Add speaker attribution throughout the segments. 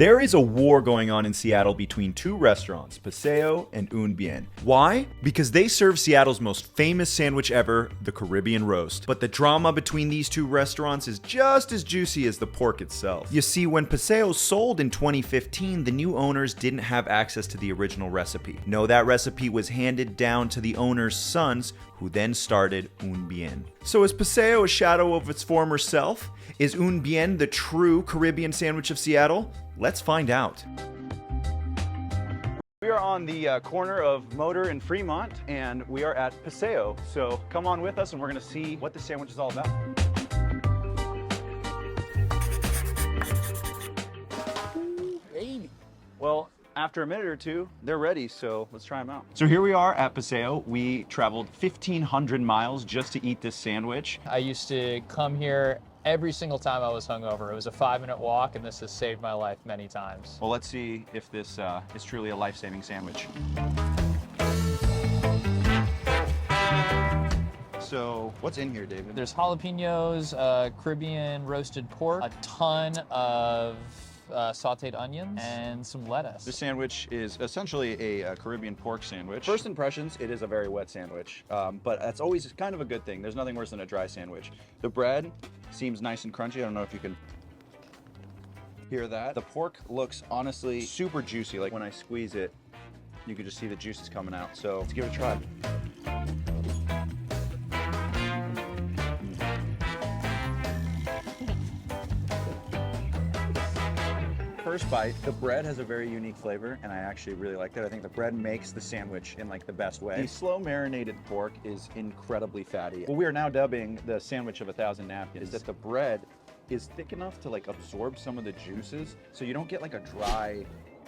Speaker 1: There is a war going on in Seattle between two restaurants, Paseo and Un Bien. Why? Because they serve Seattle's most famous sandwich ever, the Caribbean roast. But the drama between these two restaurants is just as juicy as the pork itself. You see, when Paseo sold in 2015, the new owners didn't have access to the original recipe. No, that recipe was handed down to the owner's sons, who then started Un Bien. So is Paseo a shadow of its former self? Is Un Bien the true Caribbean sandwich of Seattle? Let's find out. We are on the corner of Motor and Fremont, and we are at Paseo. So come on with us and we're gonna see what this sandwich is all about. Well, after a minute or two, they're ready, so let's try them out. So here we are at Paseo. We traveled 1,500 miles just to eat this sandwich.
Speaker 2: I used to come here every single time I was hungover. It was a 5-minute walk, and this has saved my life many times.
Speaker 1: Well, let's see if this is truly a life-saving sandwich. So what's in here, David?
Speaker 2: There's jalapenos, Caribbean roasted pork, a ton of sauteed onions, and some lettuce.
Speaker 1: This sandwich is essentially a Caribbean pork sandwich. First impressions, it is a very wet sandwich, but that's always kind of a good thing. There's nothing worse than a dry sandwich. The bread seems nice and crunchy. I don't know if you can hear that. The pork looks honestly super juicy. Like when I squeeze it, you can just see the juices coming out. So let's give it a try. First bite, the bread has a very unique flavor, and I actually really like that. I think the bread makes the sandwich in like the best way. The slow marinated pork is incredibly fatty. What we are now dubbing the sandwich of 1,000 napkins is that the bread is thick enough to like absorb some of the juices, so you don't get like a dry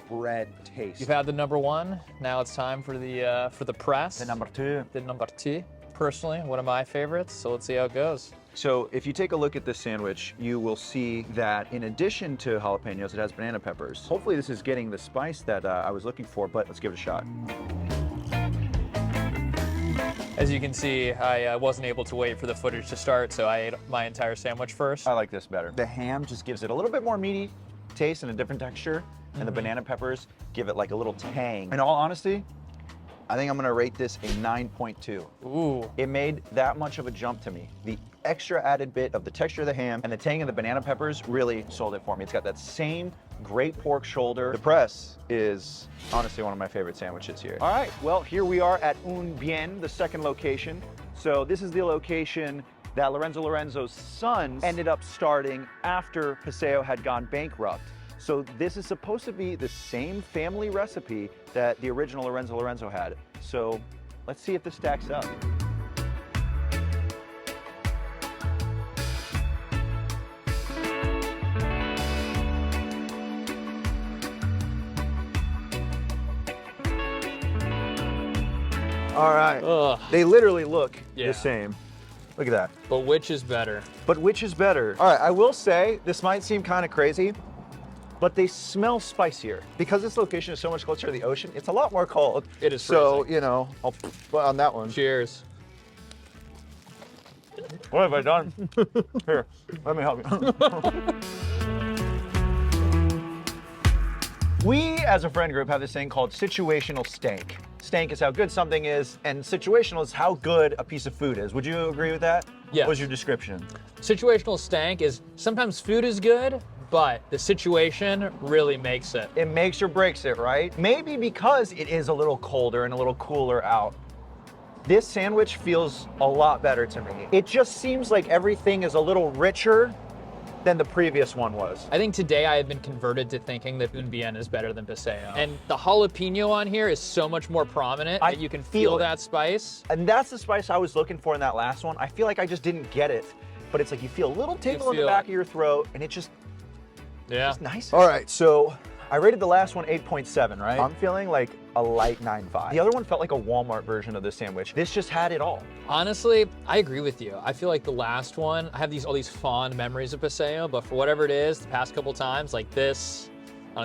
Speaker 1: bread taste.
Speaker 2: You've had the number one. Now it's time for the press.
Speaker 1: The number two.
Speaker 2: The number two. Personally, one of my favorites. So let's see how it goes.
Speaker 1: So if you take a look at this sandwich, you will see that in addition to jalapenos, it has banana peppers. Hopefully this is getting the spice that I was looking for, but let's give it a shot.
Speaker 2: As you can see, I wasn't able to wait for the footage to start, so I ate my entire sandwich first.
Speaker 1: I like this better. The ham just gives it a little bit more meaty taste and a different texture, and the banana peppers give it like a little tang. In all honesty, I think I'm gonna rate this a 9.2.
Speaker 2: Ooh.
Speaker 1: It made that much of a jump to me. The extra added bit of the texture of the ham and the tang of the banana peppers really sold it for me. It's got that same great pork shoulder. The press is honestly one of my favorite sandwiches here. All right, well, here we are at Un Bien, the second location. So this is the location that Lorenzo's sons ended up starting after Paseo had gone bankrupt. So this is supposed to be the same family recipe that the original Lorenzo had. So let's see if this stacks up. All right,
Speaker 2: Ugh.
Speaker 1: They literally look
Speaker 2: Yeah.
Speaker 1: the same. Look at that.
Speaker 2: But which is better?
Speaker 1: But which is better? All right, I will say, this might seem kind of crazy, but they smell spicier. Because this location is so much closer to the ocean, it's a lot more cold.
Speaker 2: It is
Speaker 1: So,
Speaker 2: freezing.
Speaker 1: you know, I'll put on that one.
Speaker 2: Cheers.
Speaker 1: What have I done? Here, let me help you. We, as a friend group, have this thing called situational stank. Stank is how good something is, and situational is how good a piece of food is. Would you agree with that?
Speaker 2: Yes.
Speaker 1: What was your description?
Speaker 2: Situational stank is sometimes food is good, but the situation really makes it.
Speaker 1: It makes or breaks it, right? Maybe because it is a little colder and a little cooler out. This sandwich feels a lot better to me. It just seems like everything is a little richer than the previous one was.
Speaker 2: I think today I have been converted to thinking that Un Bien is better than Paseo. And the jalapeno on here is so much more prominent that you can feel that spice.
Speaker 1: And that's the spice I was looking for in that last one. I feel like I just didn't get it, but it's like you feel a little tingle in the back of your throat, and it just,
Speaker 2: Yeah.
Speaker 1: it's nice. All right, so I rated the last one 8.7, right? I'm feeling like a light 9.5. The other one felt like a Walmart version of this sandwich. This just had it all.
Speaker 2: Honestly, I agree with you. I feel like the last one, I have all these fond memories of Paseo, but for whatever it is, the past couple times, like this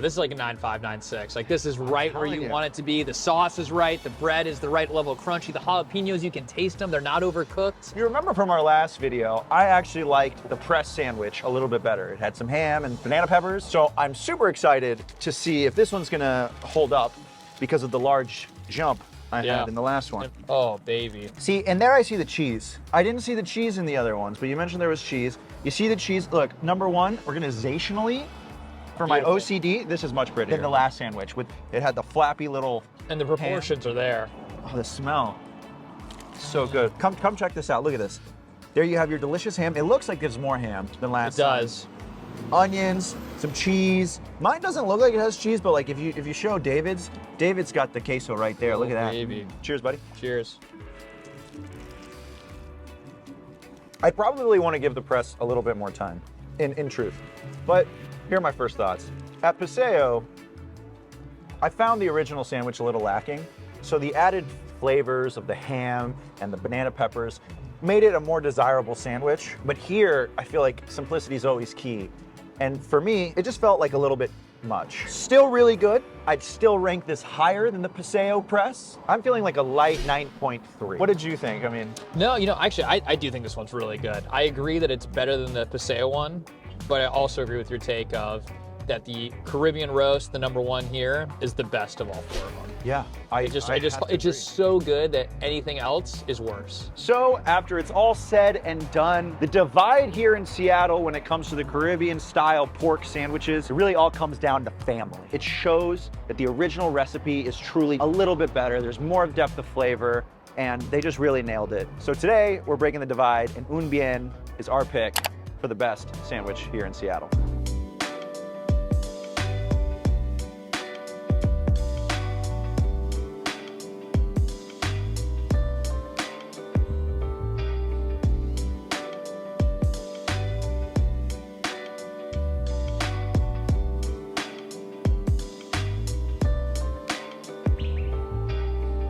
Speaker 2: This is like a 9.5, 9.6. Like this is right where you
Speaker 3: you.
Speaker 2: want it to be. The sauce is right. The bread is the right level of crunchy. The jalapenos, you can taste them. They're not overcooked.
Speaker 3: You remember from our last video, I actually liked the press sandwich a little bit better. It had some ham and banana peppers. So I'm super excited to see if this one's gonna hold up because of the large jump I had in the last one.
Speaker 2: Oh, baby.
Speaker 3: See, and there I see the cheese. I didn't see the cheese in the other ones, but you mentioned there was cheese. You see the cheese. Look, number one, organizationally, for my OCD, this is much prettier than the last sandwich. It had the flappy little
Speaker 2: And the proportions are there.
Speaker 3: Oh, the smell. So good. Come check this out. Look at this. There you have your delicious ham. It looks like there's more ham than last time.
Speaker 2: It does.
Speaker 3: Onions, some cheese. Mine doesn't look like it has cheese, but like if you show David's got the queso right there. Look at that.
Speaker 2: Baby.
Speaker 3: Cheers, buddy.
Speaker 2: Cheers.
Speaker 3: I probably want to give the press a little bit more time, in truth. But here are my first thoughts. At Paseo, I found the original sandwich a little lacking. So the added flavors of the ham and the banana peppers made it a more desirable sandwich. But here, I feel like simplicity is always key. And for me, it just felt like a little bit much. Still really good. I'd still rank this higher than the Paseo press. I'm feeling like a light 9.3. What did you think? I mean,
Speaker 2: No, actually, I do think this one's really good. I agree that it's better than the Paseo one, but I also agree with your take of that the Caribbean roast, the number one here, is the best of all four of them.
Speaker 3: yeah,
Speaker 2: It's just so good that anything else is worse.
Speaker 3: So after it's all said and done, the divide here in Seattle when it comes to the Caribbean style pork sandwiches, it really all comes down to family. It shows that the original recipe is truly a little bit better. There's more depth of flavor, and they just really nailed it. So today we're breaking the divide, and Un Bien is our pick for the best sandwich here in Seattle.